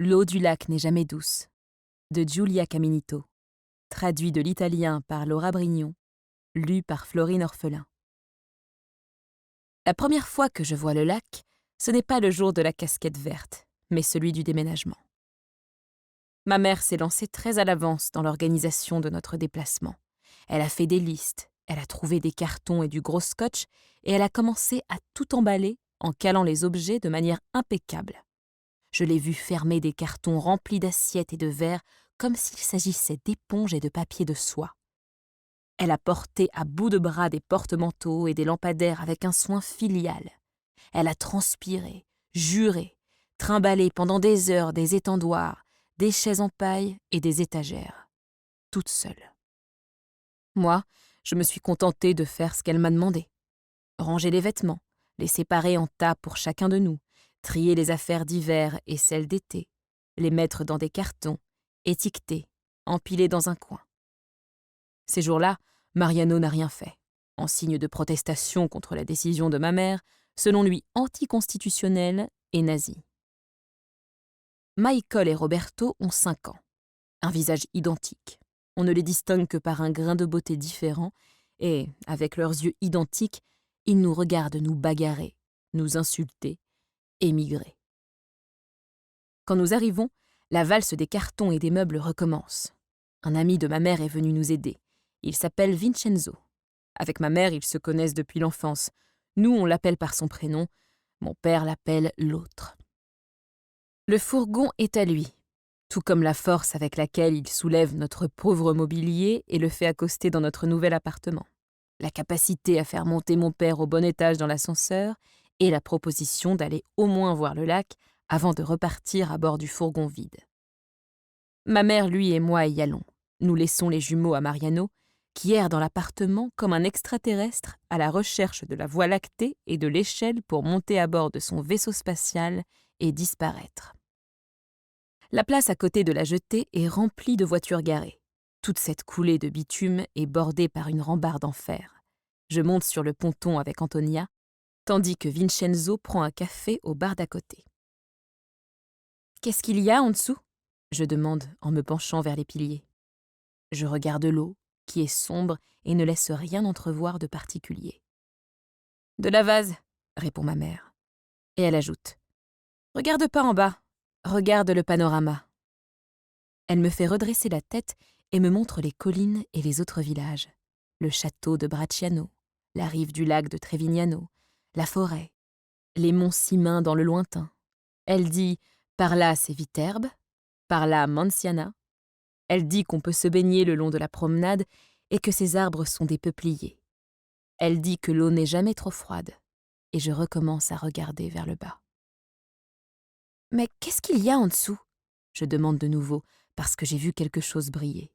L'eau du lac n'est jamais douce, de Giulia Caminito, traduit de l'italien par Laura Brignon, lu par Florine Orphelin. La première fois que je vois le lac, ce n'est pas le jour de la casquette verte, mais celui du déménagement. Ma mère s'est lancée très à l'avance dans l'organisation de notre déplacement. Elle a fait des listes, elle a trouvé des cartons et du gros scotch, et elle a commencé à tout emballer en calant les objets de manière impeccable. Je l'ai vue fermer des cartons remplis d'assiettes et de verres comme s'il s'agissait d'éponges et de papier de soie. Elle a porté à bout de bras des porte-manteaux et des lampadaires avec un soin filial. Elle a transpiré, juré, trimballé pendant des heures des étendoirs, des chaises en paille et des étagères, toute seule. Moi, je me suis contentée de faire ce qu'elle m'a demandé. Ranger les vêtements, les séparer en tas pour chacun de nous, trier les affaires d'hiver et celles d'été, les mettre dans des cartons, étiqueter, empiler dans un coin. Ces jours-là, Mariano n'a rien fait, en signe de protestation contre la décision de ma mère, selon lui anticonstitutionnelle et nazie. Michael et Roberto ont 5 ans, un visage identique. On ne les distingue que par un grain de beauté différent et, avec leurs yeux identiques, ils nous regardent nous bagarrer, nous insulter, émigrer. Quand nous arrivons, la valse des cartons et des meubles recommence. Un ami de ma mère est venu nous aider. Il s'appelle Vincenzo. Avec ma mère, ils se connaissent depuis l'enfance. Nous, on l'appelle par son prénom. Mon père l'appelle l'autre. Le fourgon est à lui, tout comme la force avec laquelle il soulève notre pauvre mobilier et le fait accoster dans notre nouvel appartement, la capacité à faire monter mon père au bon étage dans l'ascenseur et la proposition d'aller au moins voir le lac avant de repartir à bord du fourgon vide. Ma mère, lui et moi y allons. Nous laissons les jumeaux à Mariano, qui erre dans l'appartement comme un extraterrestre à la recherche de la voie lactée et de l'échelle pour monter à bord de son vaisseau spatial et disparaître. La place à côté de la jetée est remplie de voitures garées. Toute cette coulée de bitume est bordée par une rambarde en fer. Je monte sur le ponton avec Antonia, tandis que Vincenzo prend un café au bar d'à côté. « Qu'est-ce qu'il y a en dessous ?» je demande en me penchant vers les piliers. Je regarde l'eau, qui est sombre et ne laisse rien entrevoir de particulier. « De la vase, » répond ma mère. Et elle ajoute. « Regarde pas en bas, regarde le panorama. » Elle me fait redresser la tête et me montre les collines et les autres villages. Le château de Bracciano, la rive du lac de Trevignano, la forêt, les monts Simain dans le lointain. Elle dit « par là c'est Viterbe », par là Manciana. Elle dit qu'on peut se baigner le long de la promenade et que ces arbres sont des peupliers. Elle dit que l'eau n'est jamais trop froide. Et je recommence à regarder vers le bas. « Mais qu'est-ce qu'il y a en dessous ?» je demande de nouveau, parce que j'ai vu quelque chose briller.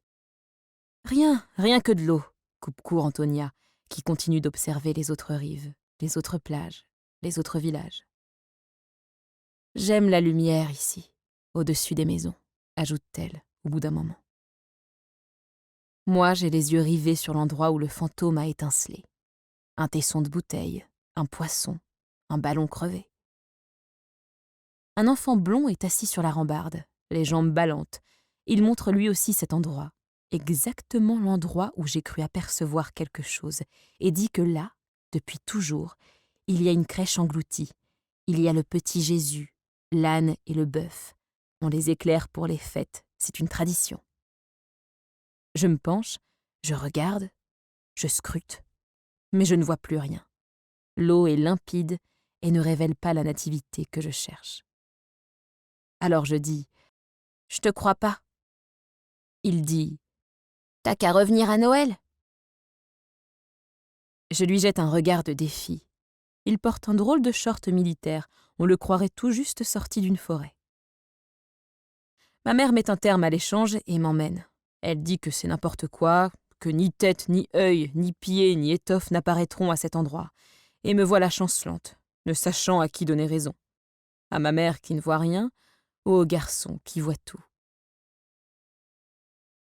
« Rien que de l'eau », coupe court Antonia, qui continue d'observer les autres rives, les autres plages, les autres villages. « J'aime la lumière ici, au-dessus des maisons », ajoute-t-elle au bout d'un moment. Moi, j'ai les yeux rivés sur l'endroit où le fantôme a étincelé. Un tesson de bouteille, un poisson, un ballon crevé. Un enfant blond est assis sur la rambarde, les jambes ballantes. Il montre lui aussi cet endroit, exactement l'endroit où j'ai cru apercevoir quelque chose, et dit que là, depuis toujours, il y a une crèche engloutie. Il y a le petit Jésus, l'âne et le bœuf. On les éclaire pour les fêtes, c'est une tradition. Je me penche, je regarde, je scrute, mais je ne vois plus rien. L'eau est limpide et ne révèle pas la nativité que je cherche. Alors je dis « Je te crois pas ». Il dit « T'as qu'à revenir à Noël ». Je lui jette un regard de défi. Il porte un drôle de short militaire, on le croirait tout juste sorti d'une forêt. Ma mère met un terme à l'échange et m'emmène. Elle dit que c'est n'importe quoi, que ni tête, ni œil, ni pied, ni étoffe n'apparaîtront à cet endroit, et me voilà chancelante, ne sachant à qui donner raison. À ma mère qui ne voit rien, ou au garçon qui voit tout.